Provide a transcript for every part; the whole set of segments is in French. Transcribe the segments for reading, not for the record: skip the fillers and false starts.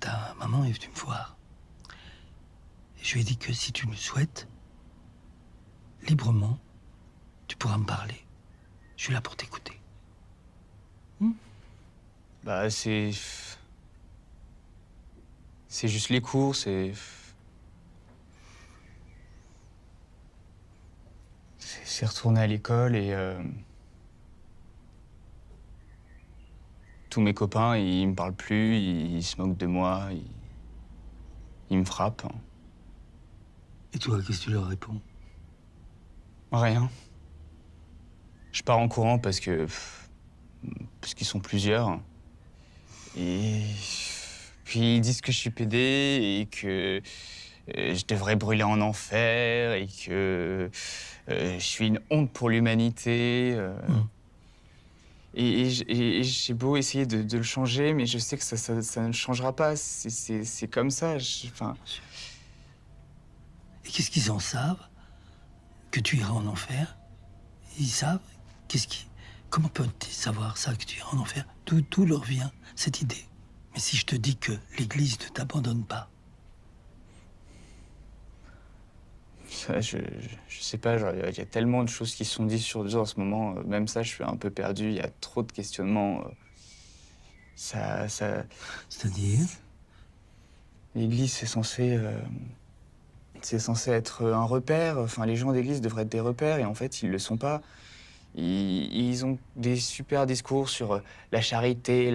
ta maman est venue me voir. Et je lui ai dit que si tu le souhaites, librement, tu pourras me parler. Je suis là pour t'écouter. Bah, c'est juste les cours, c'est retourner à l'école et tous mes copains, ils me parlent plus, ils se moquent de moi, ils me frappent. Et toi, qu'est-ce que tu leur réponds? Rien. Je pars en courant parce qu'ils sont plusieurs. Et puis ils disent que je suis pédé et que je devrais brûler en enfer et que je suis une honte pour l'humanité. Et j'ai beau essayer de le changer, mais je sais que ça ne changera pas. C'est comme ça. Enfin, Et qu'est-ce qu'ils en savent? Que tu iras en enfer? Ils savent? Comment peuvent-ils savoir ça, que tu iras en enfer? D'où leur vient cette idée? Mais si je te dis que l'Église ne t'abandonne pas, ça, je sais pas, genre, il y a tellement de choses qui se sont dites sur Dieu en ce moment. Même ça, je suis un peu perdu. Il y a trop de questionnements. Ça... c'est-à-dire, L'Église, c'est censé être un repère. Enfin, les gens d'église devraient être des repères et en fait, ils le sont pas. Ils ont des super discours sur la charité,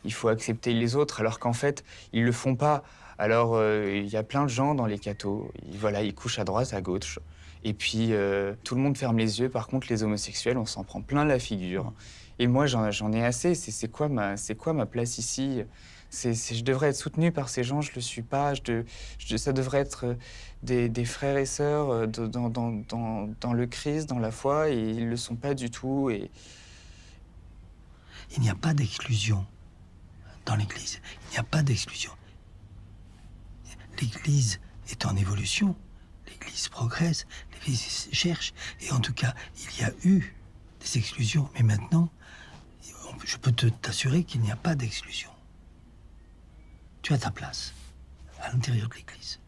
il faut accepter les autres, alors qu'en fait, ils le font pas. Alors, il y a plein de gens dans les cathos, voilà, ils couchent à droite, à gauche. Et puis, tout le monde ferme les yeux. Par contre, les homosexuels, on s'en prend plein la figure. Et moi, j'en ai assez. C'est quoi ma place ici? Je devrais être soutenu par ces gens, je le suis pas. Ça devrait être des frères et sœurs dans le Christ, dans la foi, et ils le sont pas du tout. Et il n'y a pas d'exclusion dans l'Église. Il n'y a pas d'exclusion. L'Église est en évolution. L'Église progresse. L'Église cherche. Et en tout cas, il y a eu des exclusions. Mais maintenant, je peux t'assurer qu'il n'y a pas d'exclusion. Tu as ta place à l'intérieur de l'Église.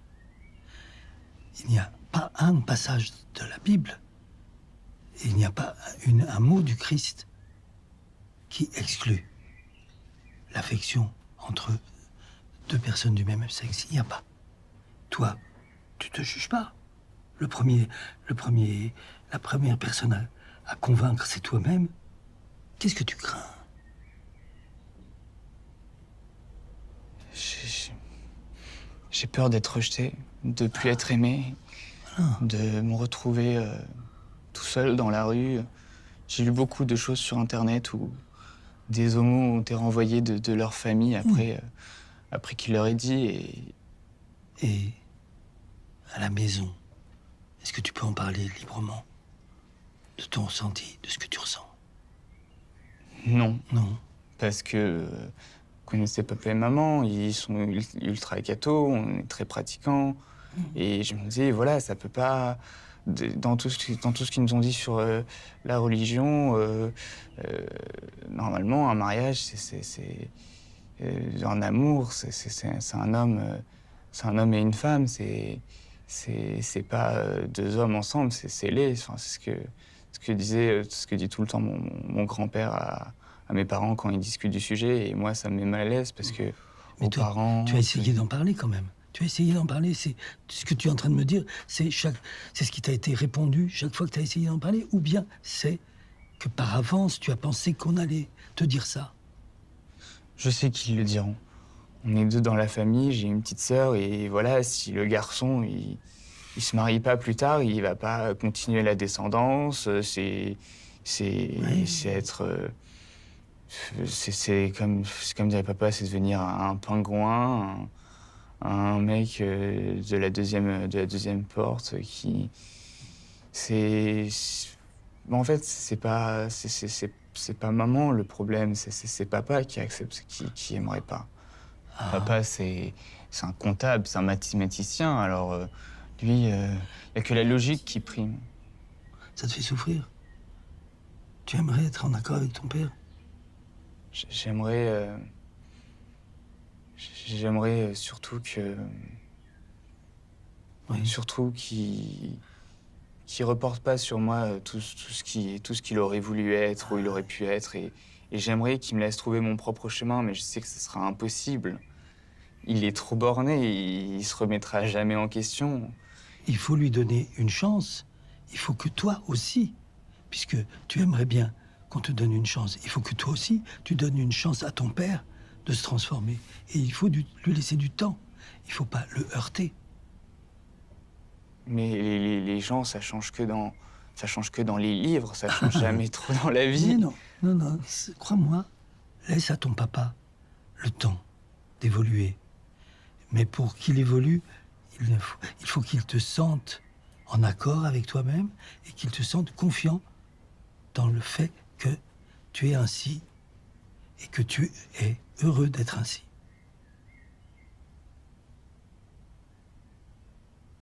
Il n'y a pas un passage de la Bible, il n'y a pas un mot du Christ qui exclut l'affection entre deux personnes du même sexe. Il n'y a pas. Toi, tu te juges pas. La première personne à convaincre, c'est toi-même. Qu'est-ce que tu crains? j'ai peur d'être rejeté, de plus être aimé, de me retrouver tout seul dans la rue. J'ai lu beaucoup de choses sur Internet où des homos ont été renvoyés de leur famille après qu'il leur ait dit. Et à la maison, est-ce que tu peux en parler librement de ton ressenti, de ce que tu ressens? Non. Non. Parce que connaissez papa et maman, ils sont ultra cathos, on est très pratiquants. Et je me disais, voilà, ça peut pas... Dans tout ce qu'ils nous ont dit sur la religion, normalement, un mariage, c'est un amour, c'est un homme, c'est un homme et une femme, c'est pas deux hommes ensemble, c'est scellé. Enfin, c'est ce que dit tout le temps mon grand-père à mes parents quand ils discutent du sujet. Et moi, ça me met mal à l'aise parce que Mais aux toi, parents... tu as essayé d'en parler quand même. Tu as essayé d'en parler. C'est ce que tu es en train de me dire. C'est ce qui t'a été répondu chaque fois que tu as essayé d'en parler, ou bien c'est que par avance tu as pensé qu'on allait te dire ça? Je sais qu'ils le diront. On est deux dans la famille, j'ai une petite sœur, et voilà, si le garçon, il se marie pas plus tard, il va pas continuer la descendance, c'est être... c'est comme dirait papa, c'est devenir un pingouin, un mec de la deuxième porte qui... En fait, c'est pas maman le problème, c'est papa qui accepte, qui aimerait pas. Papa, c'est un comptable, c'est un mathématicien, alors lui, il n'y a que la logique qui prime. Ça te fait souffrir? Tu aimerais être en accord avec ton père? J'aimerais j'aimerais surtout que... Oui. Surtout qu'il reporte pas sur moi tout ce qu'il aurait voulu être ou il aurait pu être. Et j'aimerais qu'il me laisse trouver mon propre chemin, mais je sais que ce sera impossible. Il est trop borné, il se remettra jamais en question. Il faut lui donner une chance. Il faut que toi aussi, puisque tu aimerais bien qu'on te donne une chance, il faut que toi aussi, tu donnes une chance à ton père de se transformer. Et il faut lui laisser du temps. Il ne faut pas le heurter. Mais les gens, ça change que dans les livres, ça change jamais trop dans la vie. Mais non, non, non, crois-moi, laisse à ton papa le temps d'évoluer. Mais pour qu'il évolue, il faut qu'il te sente en accord avec toi-même et qu'il te sente confiant dans le fait que tu es ainsi et que tu es heureux d'être ainsi.